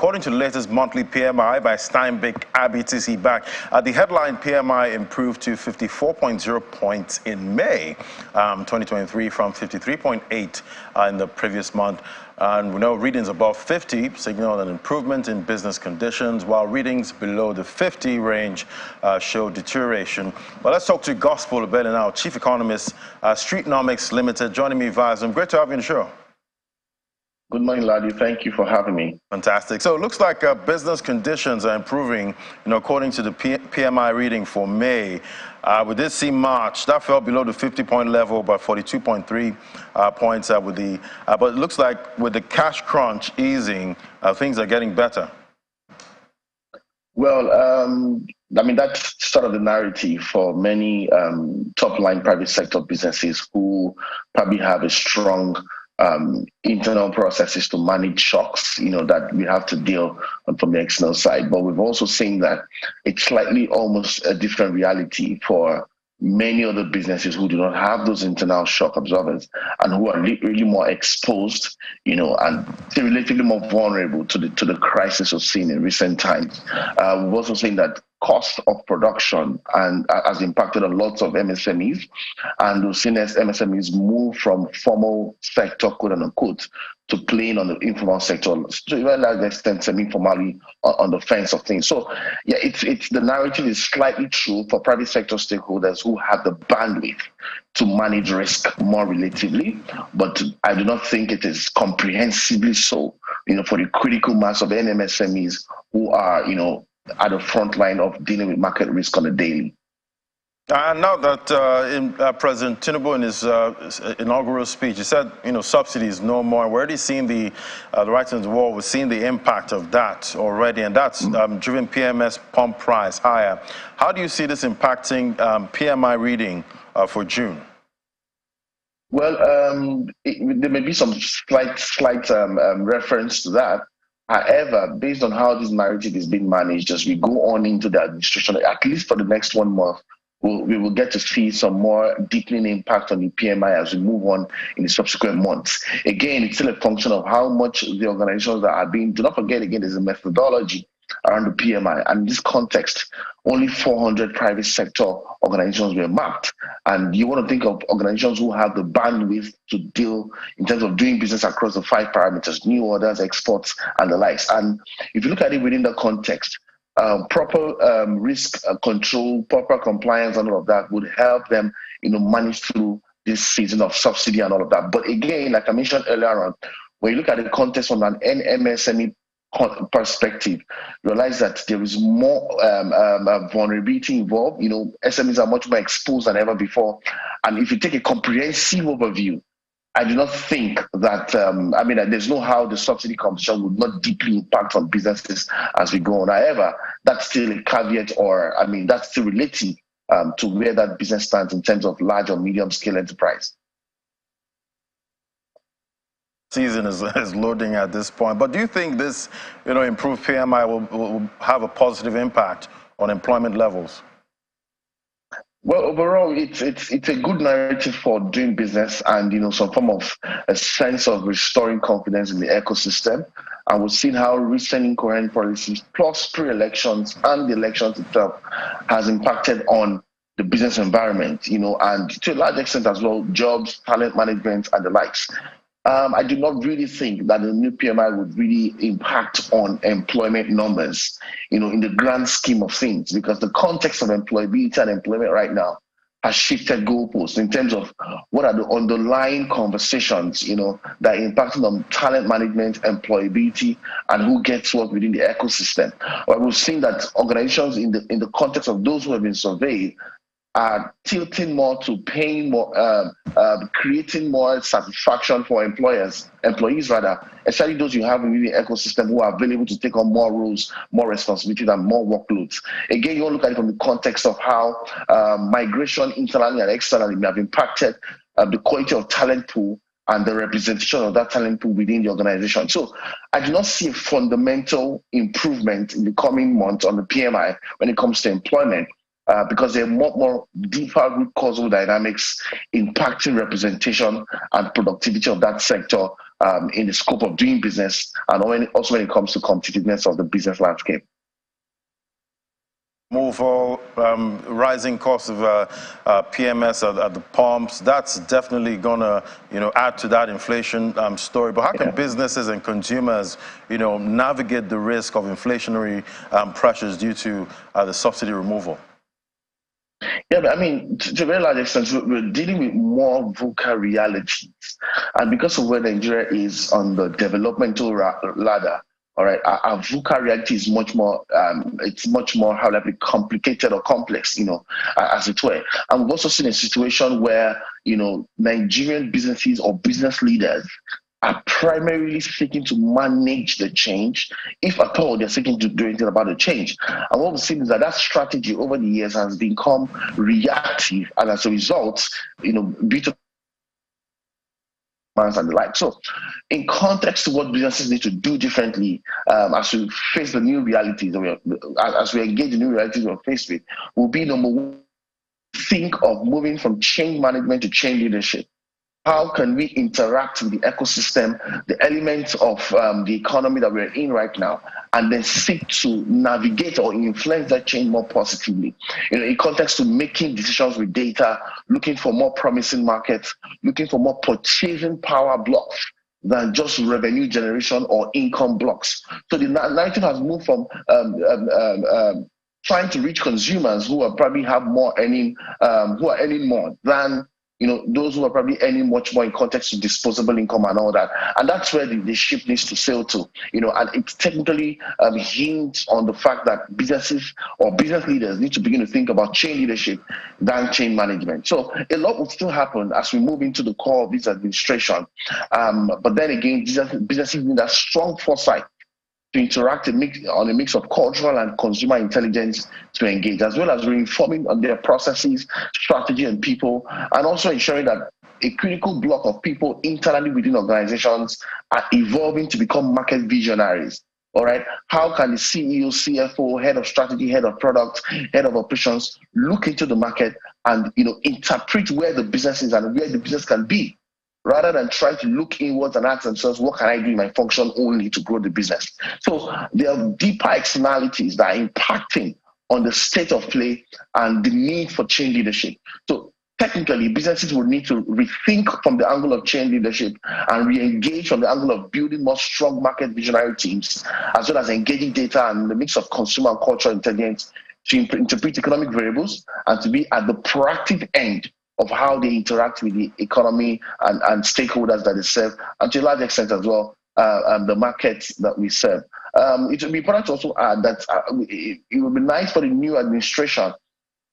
according to the latest monthly PMI by Steinbeck IBTC Bank, the headline PMI improved to 54.0 points in May 2023 from 53.8 in the previous month. And we know readings above 50 signal an improvement in business conditions, while readings below the 50 range show deterioration. But let's talk to Gospel Obele now, Chief Economist, Streetnomics Limited, joining me via Zoom. Great to have you on the show. Good morning, Ladi. Thank you for having me. Fantastic. So it looks like business conditions are improving, according to the PMI reading for May. We did see March, that fell below the 50-point level by 42.3 points but it looks like with the cash crunch easing, things are getting better. Well, that's sort of the narrative for many top-line private sector businesses who probably have a strong internal processes to manage shocks, that we have to deal from the external side. But we've also seen that it's slightly almost a different reality for many other businesses who do not have those internal shock absorbers and who are really more exposed, and relatively more vulnerable to the crisis we've seen in recent times. We've also seen that cost of production and has impacted on lots of MSMEs, and we've seen as MSMEs move from formal sector, quote unquote, to playing on the informal sector, to a large extent semi-formally on the fence of things. So yeah, it's the narrative is slightly true for private sector stakeholders who have the bandwidth to manage risk more relatively, but I do not think it is comprehensively so, for the critical mass of MSMEs who are, at the front line of dealing with market risk on a daily. And now that President Tinubu in his inaugural speech, he said, subsidies no more. We're already seeing the writing on the wall. We're seeing the impact of that already, and that's driven PMS pump price higher. How do you see this impacting PMI reading for June? Well, there may be some slight reference to that. However, based on how this narrative is being managed as we go on into the administration, at least for the next 1 month, we will get to see some more deepening impact on the PMI as we move on in the subsequent months. Again, it's still a function of how much the organizations that are being, do not forget, again, there's a methodology around the PMI. And in this context, only 400 private sector organizations were mapped. And you want to think of organizations who have the bandwidth to deal in terms of doing business across the 5 parameters, new orders, exports, and the likes. And if you look at it within the context, proper risk control, proper compliance, and all of that would help them, manage through this season of subsidy and all of that. But again, like I mentioned earlier on, when you look at the context from an MSME perspective, realize that there is more vulnerability involved. SMEs are much more exposed than ever before. And if you take a comprehensive overview, I do not think that, there's no how the subsidy competition would not deeply impact on businesses as we go on. However, that's still a caveat, or that's still relative to where that business stands in terms of large or medium scale enterprise. Season is loading at this point, but do you think this, improved PMI will have a positive impact on employment levels? Well, overall, it's a good narrative for doing business and, some form of a sense of restoring confidence in the ecosystem. And we've seen how recent incoherent policies plus pre-elections and the elections itself has impacted on the business environment, and to a large extent as well, jobs, talent management, and the likes. I do not really think that the new PMI would really impact on employment numbers, in the grand scheme of things, because the context of employability and employment right now has shifted goalposts in terms of what are the underlying conversations, that are impacting on talent management, employability, and who gets what within the ecosystem. But we've seen that organizations in the context of those who have been surveyed are tilting more to paying more, creating more satisfaction for employees, especially those you have within the ecosystem who are available to take on more roles, more responsibilities, and more workloads. Again, you want to look at it from the context of how migration internally and externally may have impacted the quality of talent pool and the representation of that talent pool within the organization. So I do not see a fundamental improvement in the coming months on the PMI when it comes to employment. Because there are more deeper root causal dynamics impacting representation and productivity of that sector in the scope of doing business, and also when it comes to competitiveness of the business landscape. Move all rising costs of PMS at the pumps. That's definitely gonna, add to that inflation story. But how can businesses and consumers, navigate the risk of inflationary pressures due to the subsidy removal? Yeah, but I mean, to a very large extent, we're dealing with more VUCA realities. And because of where Nigeria is on the developmental ladder, all right, our VUCA reality is much more, it's much more, how like complicated or complex, as it were. And we've also seen a situation where, Nigerian businesses or business leaders are primarily seeking to manage the change, if at all they're seeking to do anything about the change. And what we've seen is that strategy over the years has become reactive, and as a result, B2B and the like. So, in context to what businesses need to do differently, as we face the new realities, as we engage the new realities we're faced with, will be number one, think of moving from change management to change leadership. How can we interact with the ecosystem, the elements of the economy that we're in right now, and then seek to navigate or influence that change more positively? In context to making decisions with data, looking for more promising markets, looking for more purchasing power blocks than just revenue generation or income blocks. So the narrative has moved from trying to reach consumers who are probably have more earning, who are earning more than those who are probably earning much more in context of disposable income and all that. And that's where the ship needs to sail to, and it's technically hinged on the fact that businesses or business leaders need to begin to think about change leadership than change management. So a lot will still happen as we move into the core of this administration. But then again, businesses need that strong foresight to interact on a mix of cultural and consumer intelligence to engage, as well as reinforming on their processes, strategy, and people, and also ensuring that a critical block of people internally within organizations are evolving to become market visionaries. All right, how can the CEO, CFO, head of strategy, head of product, head of operations look into the market and interpret where the business is and where the business can be, rather than trying to look inwards and ask themselves, what can I do in my function only to grow the business? So there are deeper externalities that are impacting on the state of play and the need for change leadership. So technically, businesses will need to rethink from the angle of change leadership and re-engage from the angle of building more strong market visionary teams, as well as engaging data and the mix of consumer and cultural intelligence to interpret economic variables and to be at the proactive end of how they interact with the economy and stakeholders that they serve, and to a large extent as well, the markets that we serve. It would be important to also add that it would be nice for the new administration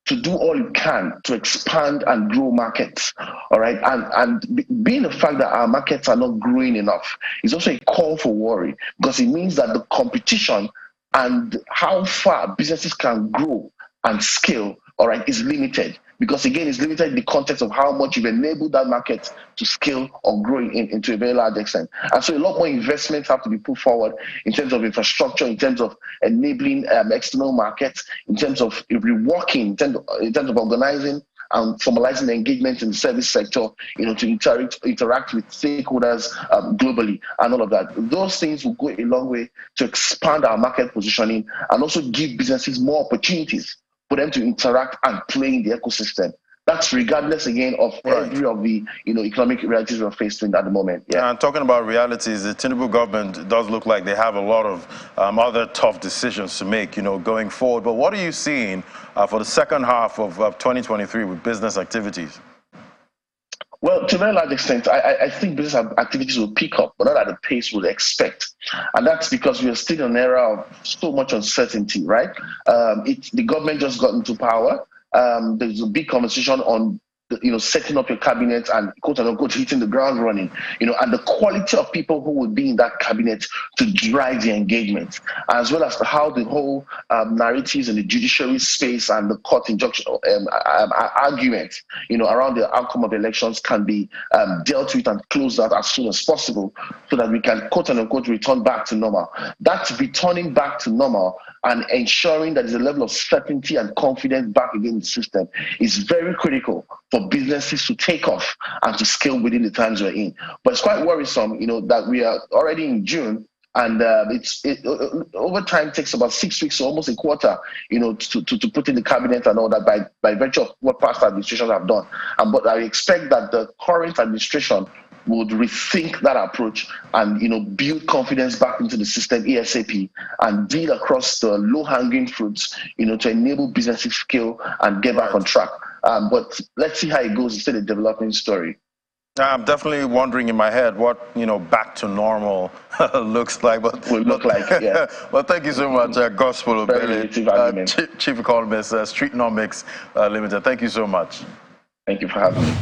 to do all it can to expand and grow markets, all right? And being the fact that our markets are not growing enough is also a call for worry, because it means that the competition and how far businesses can grow and scale, all right, is limited. Because again, it's limited in the context of how much you've enabled that market to scale or grow into a very large extent. And so a lot more investments have to be put forward in terms of infrastructure, in terms of enabling external markets, in terms of reworking, in terms of organizing and formalizing engagement in the service sector, to interact with stakeholders globally and all of that. Those things will go a long way to expand our market positioning and also give businesses more opportunities for them to interact and play in the ecosystem. That's regardless, again, of every of the economic realities we're facing at the moment. Yeah. And talking about realities, the Tinubu government does look like they have a lot of other tough decisions to make, going forward. But what are you seeing for the second half of 2023 with business activities? Well, to a very large extent, I think business activities will pick up, but not at the pace we'd expect. And that's because we are still in an era of so much uncertainty, right? The government just got into power. There's a big conversation on setting up your cabinet and quote unquote hitting the ground running, and the quality of people who would be in that cabinet to drive the engagement, as well as how the whole narratives in the judiciary space and the court injunction argument, around the outcome of elections can be dealt with and closed out as soon as possible, so that we can quote unquote return back to normal. That's returning back to normal and ensuring that there's a level of certainty and confidence back again in the system is very critical for for businesses to take off and to scale within the times we're in. But it's quite worrisome, that we are already in June, and over time takes about 6 weeks, so almost a quarter, to put in the cabinet and all that by virtue of what past administrations have done. But I expect that the current administration would rethink that approach and build confidence back into the system ASAP and deal across the low-hanging fruits, to enable businesses to scale and get back on track. But let's see how it goes. It's still a developing story. I'm definitely wondering in my head what back to normal looks like. But will look like, yeah. Well, thank you so much, Gospel Obele, Chief Economist, Streetnomics Limited. Thank you so much. Thank you for having me.